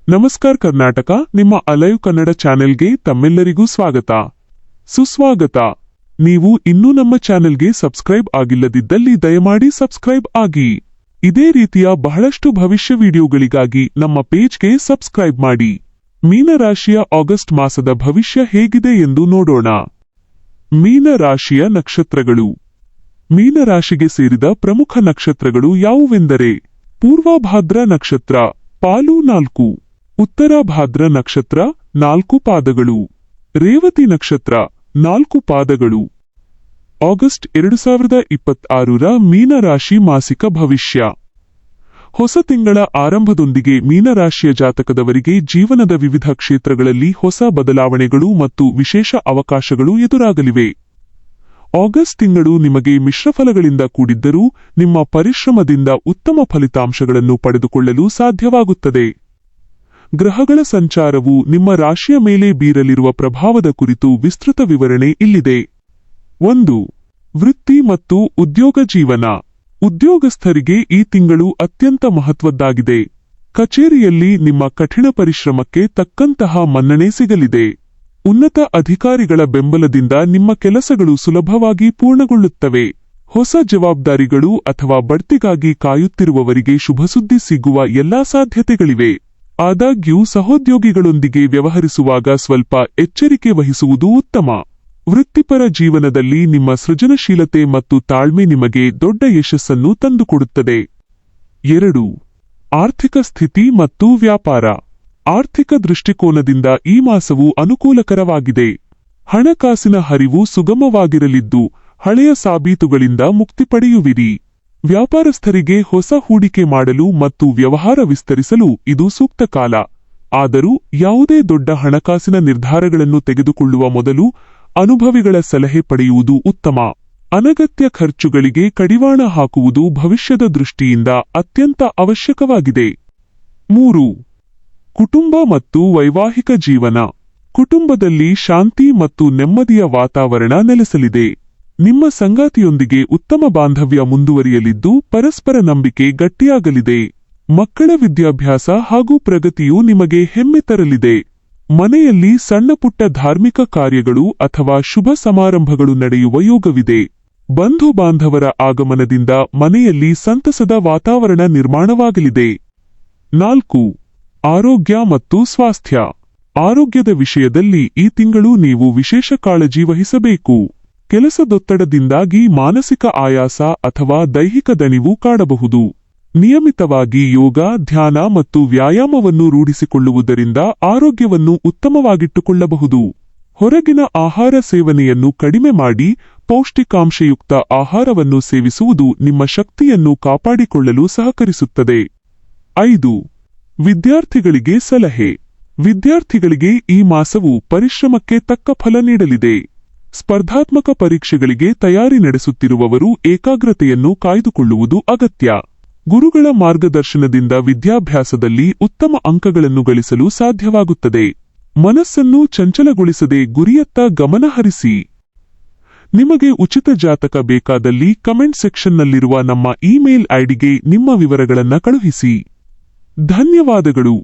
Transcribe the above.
ನಮಸ್ಕಾರ ಕರ್ನಾಟಕ, ನಿಮ್ಮ ಅಲೈವ್ ಕನ್ನಡ ಚಾನೆಲ್ಗೆ ತಮ್ಮೆಲ್ಲರಿಗೂ ಸ್ವಾಗತ, ಸುಸ್ವಾಗತ. ನೀವು ಇನ್ನೂ ನಮ್ಮ ಚಾನೆಲ್ಗೆ ಸಬ್ಸ್ಕ್ರೈಬ್ ಆಗಿಲ್ಲದಿದ್ದಲ್ಲಿ ದಯಮಾಡಿ ಸಬ್ಸ್ಕ್ರೈಬ್ ಆಗಿ. ಇದೇ ರೀತಿಯ ಬಹಳಷ್ಟು ಭವಿಷ್ಯ ವಿಡಿಯೋಗಳಿಗಾಗಿ ನಮ್ಮ ಪೇಜ್ಗೆ ಸಬ್ಸ್ಕ್ರೈಬ್ ಮಾಡಿ. ಮೀನರಾಶಿಯ ಆಗಸ್ಟ್ ಮಾಸದ ಭವಿಷ್ಯ ಹೇಗಿದೆ ಎಂದು ನೋಡೋಣ. ಮೀನರಾಶಿಯ ನಕ್ಷತ್ರಗಳು. ಮೀನರಾಶಿಗೆ ಸೇರಿದ ಪ್ರಮುಖ ನಕ್ಷತ್ರಗಳು ಯಾವುವೆಂದರೆ ಪೂರ್ವಭಾದ್ರ ನಕ್ಷತ್ರ ಪಾಲು 4, ಉತ್ತರಭಾದ್ರ ನಕ್ಷತ್ರ 4 ಪಾದಗಳು, ರೇವತಿ ನಕ್ಷತ್ರ 4 ಪಾದಗಳು. ಆಗಸ್ಟ್ 2026ರ ಮೀನರಾಶಿ ಮಾಸಿಕ ಭವಿಷ್ಯ. ಹೊಸ ತಿಂಗಳ ಆರಂಭದೊಂದಿಗೆ ಮೀನರಾಶಿಯ ಜಾತಕದವರಿಗೆ ಜೀವನದ ವಿವಿಧ ಕ್ಷೇತ್ರಗಳಲ್ಲಿ ಹೊಸ ಬದಲಾವಣೆಗಳು ಮತ್ತು ವಿಶೇಷ ಅವಕಾಶಗಳು ಎದುರಾಗಲಿವೆ. ಆಗಸ್ಟ್ ತಿಂಗಳು ನಿಮಗೆ ಮಿಶ್ರಫಲಗಳಿಂದ ಕೂಡಿದ್ದರೂ ನಿಮ್ಮ ಪರಿಶ್ರಮದಿಂದ ಉತ್ತಮ ಫಲಿತಾಂಶಗಳನ್ನು ಪಡೆದುಕೊಳ್ಳಲು ಸಾಧ್ಯವಾಗುತ್ತದೆ. ಗ್ರಹಗಳ ಸಂಚಾರವು ನಿಮ್ಮ ರಾಶಿಯ ಮೇಲೆ ಬೀರಲಿರುವ ಪ್ರಭಾವದ ಕುರಿತು ವಿಸ್ತೃತ ವಿವರಣೆ ಇಲ್ಲಿದೆ. 1. ವೃತ್ತಿ ಮತ್ತು ಉದ್ಯೋಗ ಜೀವನ. ಉದ್ಯೋಗಸ್ಥರಿಗೆ ಈ ತಿಂಗಳು ಅತ್ಯಂತ ಮಹತ್ವದ್ದಾಗಿದೆ. ಕಚೇರಿಯಲ್ಲಿ ನಿಮ್ಮ ಕಠಿಣ ಪರಿಶ್ರಮಕ್ಕೆ ತಕ್ಕಂತಹ ಮನ್ನಣೆ ಸಿಗಲಿದೆ. ಉನ್ನತ ಅಧಿಕಾರಿಗಳ ಬೆಂಬಲದಿಂದ ನಿಮ್ಮ ಕೆಲಸಗಳು ಸುಲಭವಾಗಿ ಪೂರ್ಣಗೊಳ್ಳುತ್ತವೆ. ಹೊಸ ಜವಾಬ್ದಾರಿಗಳು ಅಥವಾ ಬಡ್ತಿಗಾಗಿ ಕಾಯುತ್ತಿರುವವರಿಗೆ ಶುಭಸುದ್ದಿ ಸಿಗುವ ಎಲ್ಲಾ ಸಾಧ್ಯತೆಗಳಿವೆ. ಆದಾಗ್ಯೂ ಸಹೋದ್ಯೋಗಿಗಳೊಂದಿಗೆ ವ್ಯವಹರಿಸುವಾಗ ಸ್ವಲ್ಪ ಎಚ್ಚರಿಕೆ ವಹಿಸುವುದು ಉತ್ತಮ. ವೃತ್ತಿಪರ ಜೀವನದಲ್ಲಿ ನಿಮ್ಮ ಸೃಜನಶೀಲತೆ ಮತ್ತು ತಾಳ್ಮೆ ನಿಮಗೆ ದೊಡ್ಡ ಯಶಸ್ಸನ್ನು ತಂದುಕೊಡುತ್ತದೆ. 2. ಆರ್ಥಿಕ ಸ್ಥಿತಿ ಮತ್ತು ವ್ಯಾಪಾರ. ಆರ್ಥಿಕ ದೃಷ್ಟಿಕೋನದಿಂದ ಈ ಮಾಸವು ಅನುಕೂಲಕರವಾಗಿದೆ. ಹಣಕಾಸಿನ ಹರಿವು ಸುಗಮವಾಗಿರಲಿದ್ದು ಹಳೆಯ ಸಾಬೀತುಗಳಿಂದ ಮುಕ್ತಿ ಪಡೆಯುವಿರಿ. ವ್ಯಾಪಾರಸ್ಥರಿಗೆ ಹೊಸ ಹೂಡಿಕೆ ಮಾಡಲು ಮತ್ತು ವ್ಯವಹಾರ ವಿಸ್ತರಿಸಲು ಇದು ಸೂಕ್ತ ಕಾಲ. ಆದರೂ ಯಾವುದೇ ದೊಡ್ಡ ಹಣಕಾಸಿನ ನಿರ್ಧಾರಗಳನ್ನು ತೆಗೆದುಕೊಳ್ಳುವ ಮೊದಲು ಅನುಭವಿಗಳ ಸಲಹೆ ಪಡೆಯುವುದು ಉತ್ತಮ. ಅನಗತ್ಯ ಖರ್ಚುಗಳಿಗೆ ಕಡಿವಾಣ ಹಾಕುವುದು ಭವಿಷ್ಯದ ದೃಷ್ಟಿಯಿಂದ ಅತ್ಯಂತ ಅವಶ್ಯಕವಾಗಿದೆ. 3. ಕುಟುಂಬ ಮತ್ತು ವೈವಾಹಿಕ ಜೀವನ. ಕುಟುಂಬದಲ್ಲಿ ಶಾಂತಿ ಮತ್ತು ನೆಮ್ಮದಿಯ ವಾತಾವರಣ ನೆಲೆಸಲಿದೆ. ನಿಮ್ಮ ಸಂಗಾತಿಯೊಂದಿಗೆ ಉತ್ತಮ ಬಾಂಧವ್ಯ ಮುಂದುವರಿಯಲಿದ್ದು ಪರಸ್ಪರ ನಂಬಿಕೆ ಗಟ್ಟಿಯಾಗಲಿದೆ. ಮಕ್ಕಳ ವಿದ್ಯಾಭ್ಯಾಸ ಹಾಗೂ ಪ್ರಗತಿಯು ನಿಮಗೆ ಹೆಮ್ಮೆ ತರಲಿದೆ. ಮನೆಯಲ್ಲಿ ಸಣ್ಣಪುಟ್ಟ ಧಾರ್ಮಿಕ ಕಾರ್ಯಗಳು ಅಥವಾ ಶುಭ ಸಮಾರಂಭಗಳು ನಡೆಯುವ ಯೋಗವಿದೆ. ಬಂಧು ಬಾಂಧವರ ಆಗಮನದಿಂದ ಮನೆಯಲ್ಲಿ ಸಂತಸದ ವಾತಾವರಣ ನಿರ್ಮಾಣವಾಗಲಿದೆ. 4. ಆರೋಗ್ಯ ಮತ್ತು ಸ್ವಾಸ್ಥ್ಯ. ಆರೋಗ್ಯದ ವಿಷಯದಲ್ಲಿ ಈ ತಿಂಗಳು ನೀವು ವಿಶೇಷ ಕಾಳಜಿ ವಹಿಸಬೇಕು. ಕೆಲಸದೊತ್ತಡದಿಂದಾಗಿ ಮಾನಸಿಕ ಆಯಾಸ ಅಥವಾ ದೈಹಿಕ ದಣಿವು ಕಾಡಬಹುದು. ನಿಯಮಿತವಾಗಿ ಯೋಗ, ಧ್ಯಾನ ಮತ್ತು ವ್ಯಾಯಾಮವನ್ನು ರೂಢಿಸಿಕೊಳ್ಳುವುದರಿಂದ ಆರೋಗ್ಯವನ್ನು ಉತ್ತಮವಾಗಿಟ್ಟುಕೊಳ್ಳಬಹುದು. ಹೊರಗಿನ ಆಹಾರ ಸೇವನೆಯನ್ನು ಕಡಿಮೆ ಮಾಡಿ ಪೌಷ್ಟಿಕಾಂಶಯುಕ್ತ ಆಹಾರವನ್ನು ಸೇವಿಸುವುದು ನಿಮ್ಮ ಶಕ್ತಿಯನ್ನು ಕಾಪಾಡಿಕೊಳ್ಳಲು ಸಹಕರಿಸುತ್ತದೆ. 5. ವಿದ್ಯಾರ್ಥಿಗಳಿಗೆ ಸಲಹೆ. ವಿದ್ಯಾರ್ಥಿಗಳಿಗೆ ಈ ಮಾಸವು ಪರಿಶ್ರಮಕ್ಕೆ ತಕ್ಕ ಫಲ ನೀಡಲಿದೆ. ಸ್ಪರ್ಧಾತ್ಮಕ ಪರೀಕ್ಷೆಗಳಿಗೆ ತಯಾರಿ ನಡೆಸುತ್ತಿರುವವರು ಏಕಾಗ್ರತೆಯನ್ನು ಕಾಯ್ದುಕೊಳ್ಳುವುದು ಅಗತ್ಯ. ಗುರುಗಳ ಮಾರ್ಗದರ್ಶನದಿಂದ ವಿದ್ಯಾಭ್ಯಾಸದಲ್ಲಿ ಉತ್ತಮ ಅಂಕಗಳನ್ನು ಗಳಿಸಲು ಸಾಧ್ಯವಾಗುತ್ತದೆ. ಮನಸ್ಸನ್ನು ಚಂಚಲಗೊಳಿಸದೆ ಗುರಿಯತ್ತ ಗಮನ ಹರಿಸಿ. ನಿಮಗೆ ಉಚಿತ ಜಾತಕ ಬೇಕಾದಲ್ಲಿ ಕಮೆಂಟ್ ಸೆಕ್ಷನ್ನಲ್ಲಿರುವ ನಮ್ಮ ಇಮೇಲ್ ಐಡಿಗೆ ನಿಮ್ಮ ವಿವರಗಳನ್ನು ಕಳುಹಿಸಿ. ಧನ್ಯವಾದಗಳು.